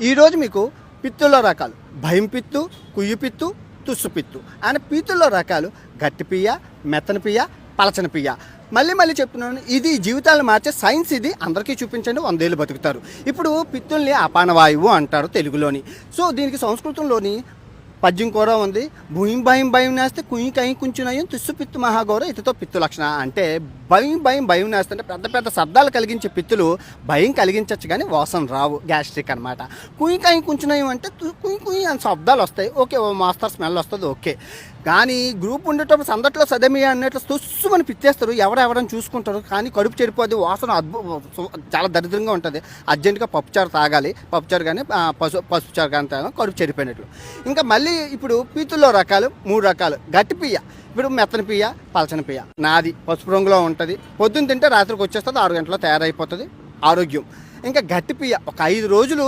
ఈరోజు మీకు పిత్తుల్లో రకాలు భయం పిత్తు, కుయ్యి పిత్తు, తుస్సు పిత్తు అని పిత్తుల్లో రకాలు గట్టి పియ్య, మెత్తని పియ్య, పలచని పియ్య. మళ్ళీ చెప్తున్నాను, ఇది జీవితాలను మార్చే సైన్స్. ఇది అందరికీ చూపించండి, 100 ఏళ్ళు బతుకుతారు. ఇప్పుడు పిత్తుల్ని అపానవాయువు అంటారు తెలుగులోని. సో దీనికి సంస్కృతంలోని పద్యం కూడా ఉంది. భూమి భయం భయం నేస్తే కుయ్యి కై కుంచునయం తుస్సు పిత్తు మహాగౌరవ ఇతతో పిత్తు లక్షణ. అంటే భయం నేస్తుంటే పెద్ద పెద్ద శబ్దాలు కలిగించే పిత్తులు భయం కలిగించవచ్చు కానీ వాసన రావు, గ్యాస్ట్రిక్ అనమాట. కుయ్యి కై కుంచునయం అంటే కుయ్యి అని శబ్దాలు వస్తాయి, ఓకే, ఓ మాస్టర్ స్మెల్ వస్తుంది, ఓకే. కానీ గ్రూప్ ఉండేటప్పుడు సందట్లో సదమియా అన్నట్లు తుస్సు అని పిచ్చేస్తారు, ఎవరెవరని చూసుకుంటారు. కానీ కడుపు చెడిపోద్ది, వాసన చాలా దరిద్రంగా ఉంటుంది. అర్జెంటుగా పప్పుచారు తాగాలి, పప్పుచారు కానీ పసుపుచారు కానీ తాగాలి, కడుపు చెడిపోయినట్లు. ఇంకా మళ్ళీ ఇప్పుడు పీతుల్లో రకాలు 3 రకాలు. గట్టి పియ్య, ఇప్పుడు మెత్తని పియ్య, పలచని పియ్య. నాది పసుపు రంగులో ఉంటుంది, పొద్దున్న తింటే రాత్రికి వచ్చేస్తుంది, 6 గంటల్లో తయారైపోతుంది, ఆరోగ్యం. ఇంకా గట్టి పియ్య ఒక 5 రోజులు